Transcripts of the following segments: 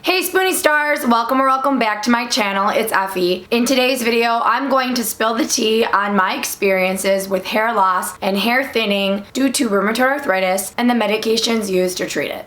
Hey Spoonie Stars, welcome or welcome back to my channel. It's Effie. In today's video, I'm going to spill the tea on my experiences with hair loss and hair thinning due to rheumatoid arthritis and the medications used to treat it.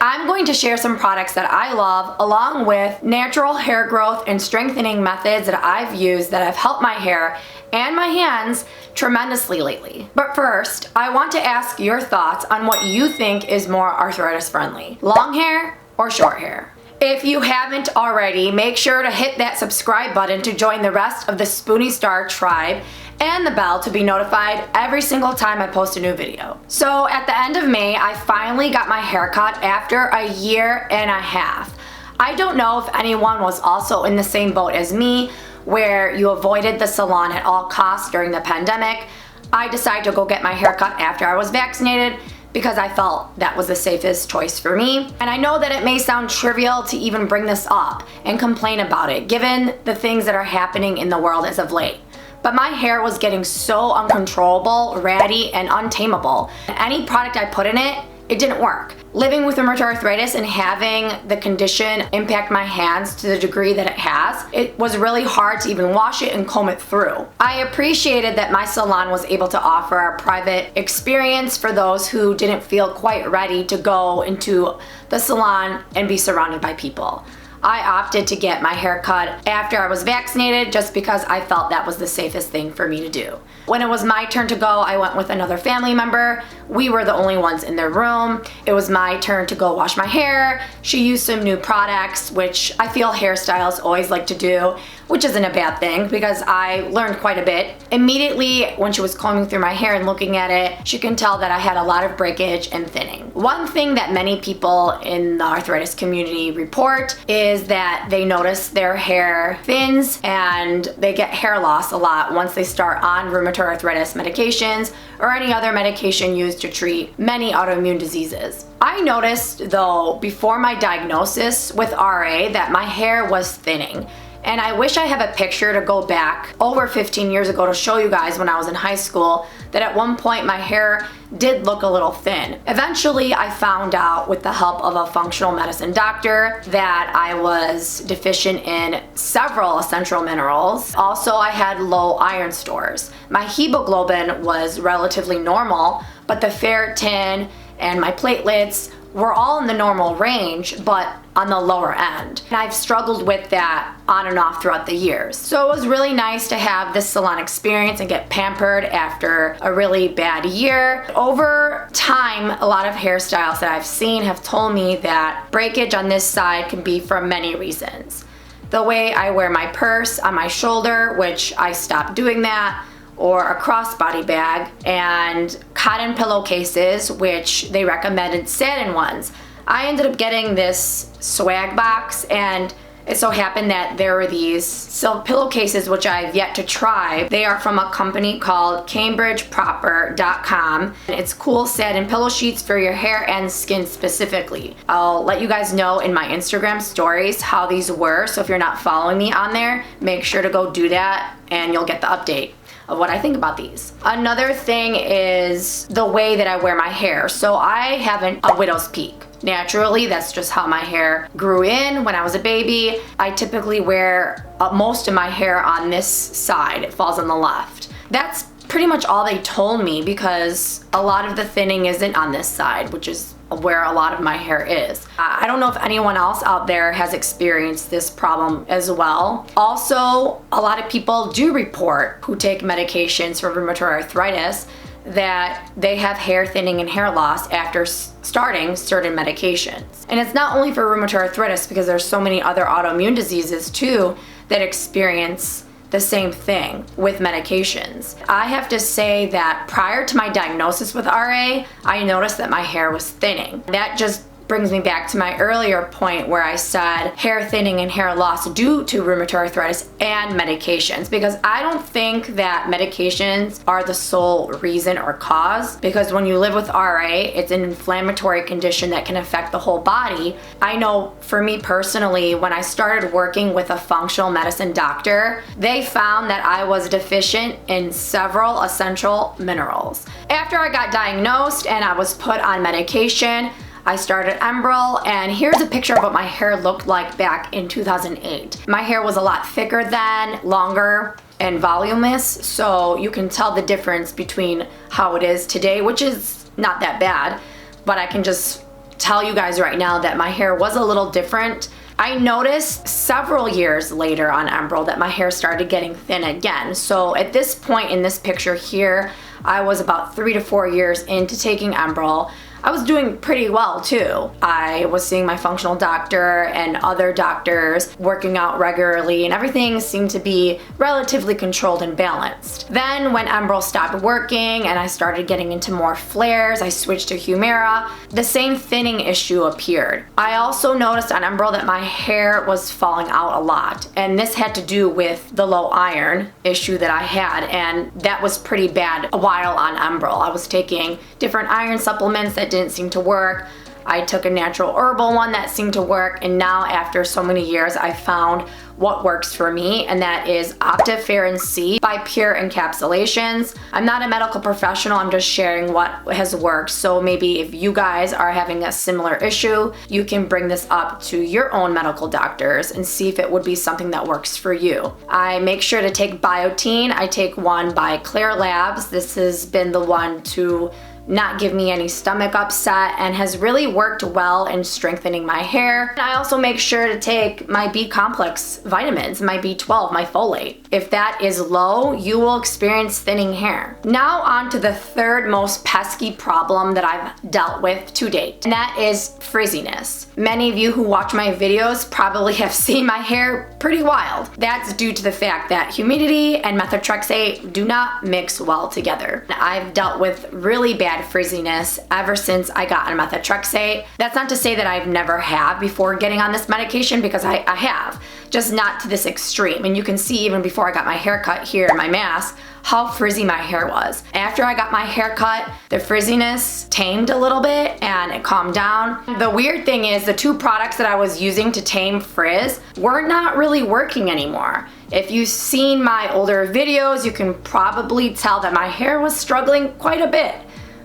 I'm going to share some products that I love along with natural hair growth and strengthening methods that I've used that have helped my hair and my hands tremendously lately. But first, I want to ask your thoughts on what you think is more arthritis friendly, long hair or short hair. If you haven't already, make sure to hit that subscribe button to join the rest of the Spoonie Star tribe and the bell to be notified every single time I post a new video. So at the end of May, I finally got my hair cut after a year and a half. I don't know if anyone was also in the same boat as me, where you avoided the salon at all costs during the pandemic. I decided to go get my hair cut after I was vaccinated because I felt that was the safest choice for me. And I know that it may sound trivial to even bring this up and complain about it, given the things that are happening in the world as of late. But my hair was getting so uncontrollable, ratty, and untamable. Any product I put in it, it didn't work. Living with rheumatoid arthritis and having the condition impact my hands to the degree that it has, it was really hard to even wash it and comb it through. I appreciated that my salon was able to offer a private experience for those who didn't feel quite ready to go into the salon and be surrounded by people. I opted to get my hair cut after I was vaccinated just because I felt that was the safest thing for me to do. When it was my turn to go, I went with another family member. We were the only ones in their room. It was my turn to go wash my hair. She used some new products, which I feel hairstylists always like to do, which isn't a bad thing because I learned quite a bit. Immediately when she was combing through my hair and looking at it, she can tell that I had a lot of breakage and thinning. One thing that many people in the arthritis community report is that they notice their hair thins and they get hair loss a lot once they start on rheumatoid arthritis medications or any other medication used to treat many autoimmune diseases. I noticed though before my diagnosis with RA that my hair was thinning. And I wish I have a picture to go back over 15 years ago to show you guys when I was in high school that at one point my hair did look a little thin. Eventually I found out with the help of a functional medicine doctor that I was deficient in several essential minerals. Also, I had low iron stores. My hemoglobin was relatively normal, but the ferritin and my platelets were all in the normal range, but on the lower end. And I've struggled with that on and off throughout the years. So it was really nice to have this salon experience and get pampered after a really bad year. Over time, a lot of hairstylists that I've seen have told me that breakage on this side can be for many reasons. The way I wear my purse on my shoulder, which I stopped doing that, or a crossbody bag, and cotton pillowcases, which they recommended satin ones. I ended up getting this swag box, and it so happened that there were these silk pillowcases which I've yet to try. They are from a company called CambridgeProper.com. It's cool satin pillow sheets for your hair and skin specifically. I'll let you guys know in my Instagram stories how these were, so if you're not following me on there, make sure to go do that and you'll get the update of what I think about these. Another thing is the way that I wear my hair. So I have a widow's peak. Naturally, that's just how my hair grew in when I was a baby. I typically wear most of my hair on this side. It falls on the left. That's pretty much all they told me because a lot of the thinning isn't on this side, which is where a lot of my hair is. I don't know if anyone else out there has experienced this problem as well. Also, a lot of people do report who take medications for rheumatoid arthritis that they have hair thinning and hair loss after starting certain medications. And it's not only for rheumatoid arthritis because there's so many other autoimmune diseases too that experience the same thing with medications. I have to say that prior to my diagnosis with RA, I noticed that my hair was thinning. That just brings me back to my earlier point where I said hair thinning and hair loss due to rheumatoid arthritis and medications, because I don't think that medications are the sole reason or cause, because when you live with RA, it's an inflammatory condition that can affect the whole body. I know for me personally, when I started working with a functional medicine doctor, they found that I was deficient in several essential minerals. After I got diagnosed and I was put on medication, I started Enbrel, and here's a picture of what my hair looked like back in 2008. My hair was a lot thicker then, longer, and voluminous, so you can tell the difference between how it is today, which is not that bad, but I can just tell you guys right now that my hair was a little different. I noticed several years later on Enbrel that my hair started getting thin again. So at this point in this picture here, I was about 3 to 4 years into taking Enbrel. I was doing pretty well too. I was seeing my functional doctor and other doctors, working out regularly, and everything seemed to be relatively controlled and balanced. Then when Enbrel stopped working and I started getting into more flares, I switched to Humira, the same thinning issue appeared. I also noticed on Enbrel that my hair was falling out a lot, and this had to do with the low iron issue that I had, and that was pretty bad a while on Enbrel. I was taking different iron supplements that didn't seem to work. I took a natural herbal one that seemed to work, and now after so many years I found what works for me, and that is Optiferin C by Pure Encapsulations. I'm not a medical professional, I'm just sharing what has worked, so maybe if you guys are having a similar issue, you can bring this up to your own medical doctors and see if it would be something that works for you. I make sure to take biotin. I take one by Claire Labs. This has been the one to not give me any stomach upset and has really worked well in strengthening my hair. And I also make sure to take my B complex vitamins, my B12, my folate. If that is low, you will experience thinning hair. Now on to the third most pesky problem that I've dealt with to date, and that is frizziness. Many of you who watch my videos probably have seen my hair pretty wild. That's due to the fact that humidity and methotrexate do not mix well together. I've dealt with really bad frizziness ever since I got on methotrexate. That's not to say that I've never have before getting on this medication, because I have, just not to this extreme. And you can see even before I got my hair cut here in my mask, how frizzy my hair was. After I got my hair cut, the frizziness tamed a little bit and it calmed down. The weird thing is the two products that I was using to tame frizz were not really working anymore. If you've seen my older videos, you can probably tell that my hair was struggling quite a bit.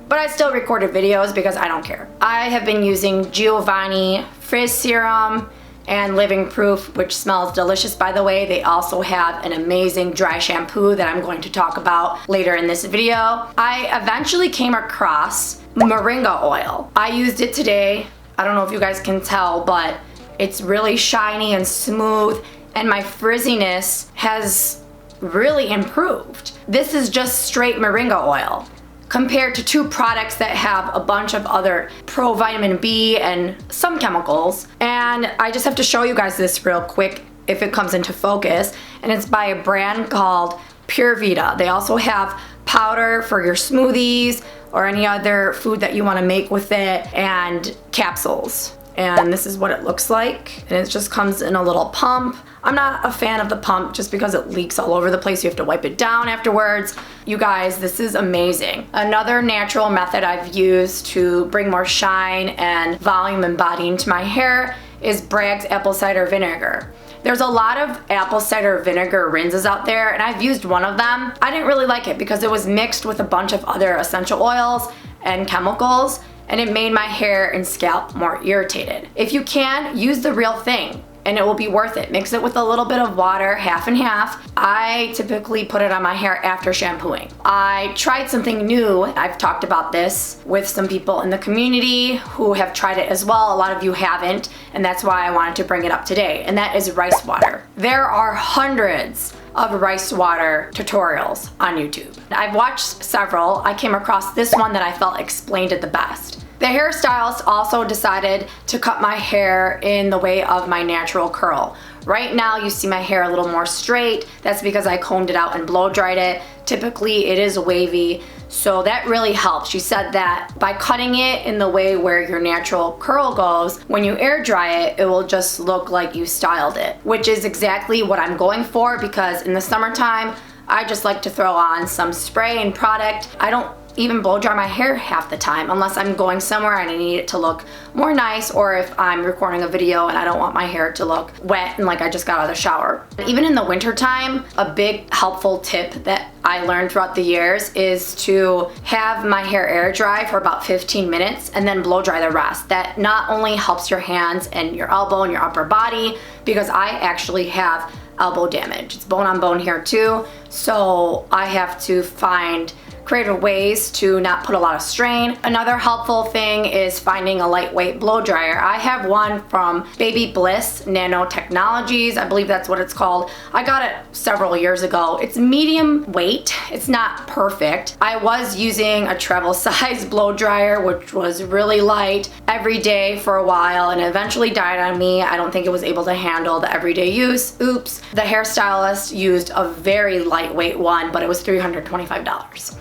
But I still recorded videos because I don't care. I have been using Giovanni Frizz Serum and Living Proof, which smells delicious, by the way. They also have an amazing dry shampoo that I'm going to talk about later in this video. I eventually came across moringa oil. I used it today. I don't know if you guys can tell, but it's really shiny and smooth, and my frizziness has really improved. This is just straight moringa oil, compared to two products that have a bunch of other pro-vitamin B and some chemicals. And I just have to show you guys this real quick if it comes into focus. And it's by a brand called Pure Vita. They also have powder for your smoothies or any other food that you want to make with it, and capsules. And this is what it looks like. And it just comes in a little pump. I'm not a fan of the pump just because it leaks all over the place. You have to wipe it down afterwards. You guys, this is amazing. Another natural method I've used to bring more shine and volume and body into my hair is Bragg's apple cider vinegar. There's a lot of apple cider vinegar rinses out there, and I've used one of them. I didn't really like it because it was mixed with a bunch of other essential oils and chemicals, and it made my hair and scalp more irritated. If you can, use the real thing and it will be worth it. Mix it with a little bit of water, half and half. I typically put it on my hair after shampooing. I tried something new. I've talked about this with some people in the community who have tried it as well. A lot of you haven't, and that's why I wanted to bring it up today, and that is rice water. There are hundreds of rice water tutorials on YouTube. I've watched several. I came across this one that I felt explained it the best. The hairstylist also decided to cut my hair in the way of my natural curl. Right now you see my hair a little more straight. That's because I combed it out and blow dried it. Typically it is wavy. So that really helps. She said that by cutting it in the way where your natural curl goes, when you air dry it, it will just look like you styled it, which is exactly what I'm going for, because in the summertime, I just like to throw on some spray and product. I don't even blow dry my hair half the time unless I'm going somewhere and I need it to look more nice, or if I'm recording a video and I don't want my hair to look wet and like I just got out of the shower. Even in the winter time, a big helpful tip that I learned throughout the years is to have my hair air dry for about 15 minutes and then blow dry the rest. That not only helps your hands and your elbow and your upper body, because I actually have elbow damage. It's bone on bone here too, so I have to find creative ways to not put a lot of strain. Another helpful thing is finding a lightweight blow dryer. I have one from Baby Bliss Nanotechnologies, I believe that's what it's called. I got it several years ago. It's medium weight, it's not perfect. I was using a travel size blow dryer, which was really light, every day for a while, and eventually died on me. I don't think it was able to handle the everyday use. Oops. The hairstylist used a very lightweight one, but it was $325.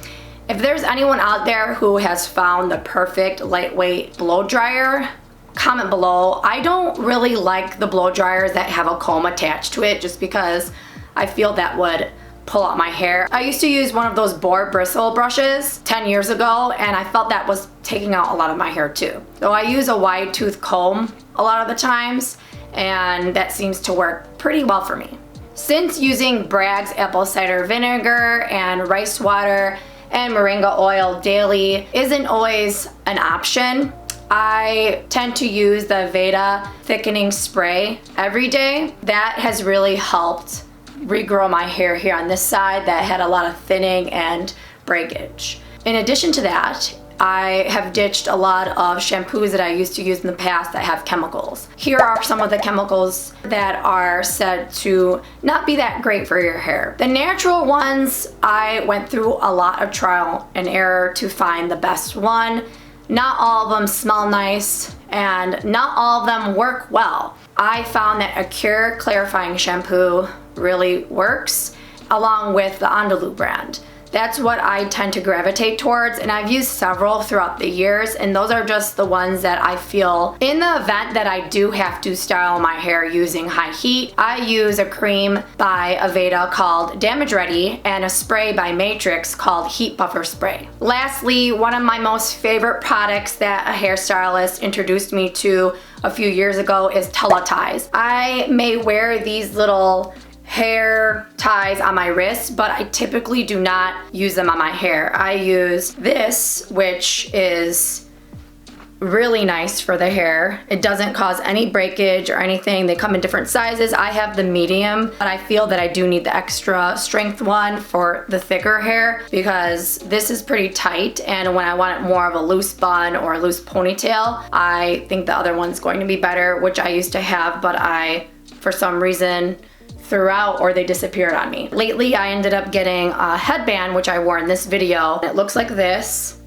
If there's anyone out there who has found the perfect lightweight blow dryer, comment below. I don't really like the blow dryers that have a comb attached to it, just because I feel that would pull out my hair. I used to use one of those boar bristle brushes 10 years ago, and I felt that was taking out a lot of my hair too. So I use a wide tooth comb a lot of the times, and that seems to work pretty well for me. Since using Bragg's apple cider vinegar and rice water and moringa oil daily isn't always an option, I tend to use the Veda thickening spray every day. That has really helped regrow my hair here on this side that had a lot of thinning and breakage. In addition to that, I have ditched a lot of shampoos that I used to use in the past that have chemicals. Here are some of the chemicals that are said to not be that great for your hair. The natural ones, I went through a lot of trial and error to find the best one. Not all of them smell nice, and not all of them work well. I found that a Cure clarifying shampoo really works, along with the Andalou brand. That's what I tend to gravitate towards, and I've used several throughout the years, and those are just the ones that I feel in the event that I do have to style my hair using high heat. I use a cream by Aveda called Damage Ready and a spray by Matrix called Heat Buffer Spray. Lastly, one of my most favorite products that a hairstylist introduced me to a few years ago is Tela ties. I may wear these little hair ties on my wrist, but I typically do not use them on my hair. I use this, which is really nice for the hair. It doesn't cause any breakage or anything. They come in different sizes. I have the medium, but I feel that I do need the extra strength one for the thicker hair, because this is pretty tight, and when I want it more of a loose bun or a loose ponytail, I think the other one's going to be better, which I used to have, but I, for some reason, threw out, or they disappeared on me. Lately, I ended up getting a headband, which I wore in this video. It looks like this.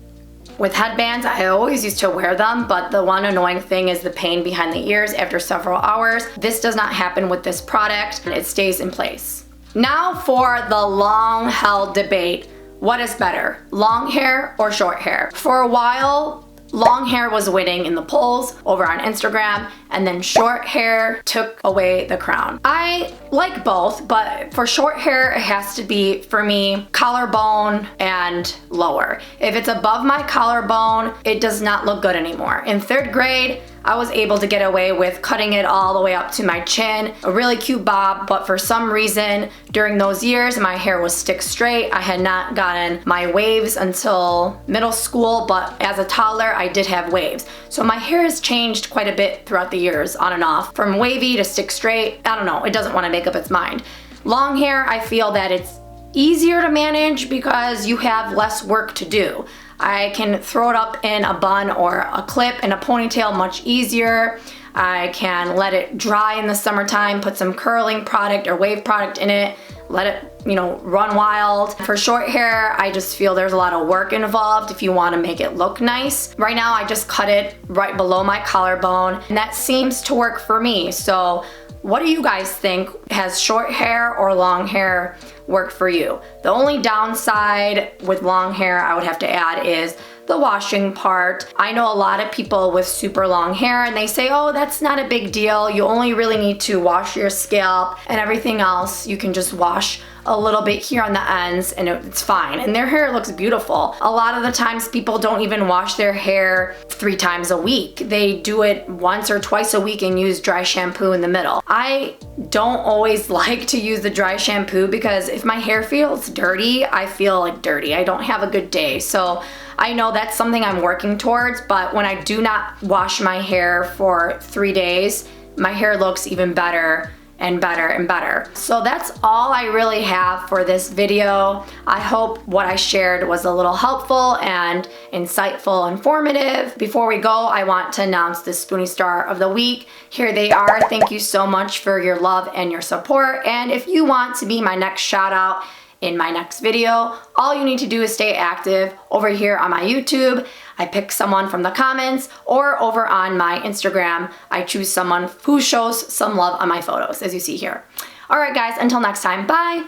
With headbands, I always used to wear them, but the one annoying thing is the pain behind the ears after several hours. This does not happen with this product. It stays in place. Now for the long-held debate. What is better, long hair or short hair? For a while, long hair was winning in the polls over on Instagram, and then short hair took away the crown. I like both, but for short hair, it has to be, for me, collarbone and lower. If it's above my collarbone, it does not look good anymore. In 3rd grade, I was able to get away with cutting it all the way up to my chin, a really cute bob, but for some reason during those years my hair was stick straight. I had not gotten my waves until middle school, but as a toddler I did have waves. So my hair has changed quite a bit throughout the years, on and off, from wavy to stick straight. I don't know, it doesn't want to make up its mind. Long hair, I feel that it's easier to manage because you have less work to do. I can throw it up in a bun or a clip in a ponytail much easier. I can let it dry in the summertime, put some curling product or wave product in it, let it, run wild. For short hair, I just feel there's a lot of work involved if you want to make it look nice. Right now, I just cut it right below my collarbone, and that seems to work for me. So what do you guys think? Has short hair or long hair work for you. The only downside with long hair I would have to add is the washing part. I know a lot of people with super long hair and they say, oh, that's not a big deal. You only really need to wash your scalp, and everything else you can just wash a little bit here on the ends and it's fine. And their hair looks beautiful. A lot of the times people don't even wash their hair 3 times a week. They do it once or twice a week and use dry shampoo in the middle. I don't always like to use the dry shampoo because if my hair feels dirty, I feel like dirty. I don't have a good day. So I know that's something I'm working towards, but when I do not wash my hair for 3 days, my hair looks even better and better and better. So that's all I really have for this video. I hope what I shared was a little helpful and insightful, informative. Before we go, I want to announce the Spoonie Star of the Week. Here they are. Thank you so much for your love and your support. And if you want to be my next shout out in my next video, all you need to do is stay active over here on my YouTube. I pick someone from the comments, or over on my Instagram, I choose someone who shows some love on my photos, as you see here. All right, guys, until next time, bye.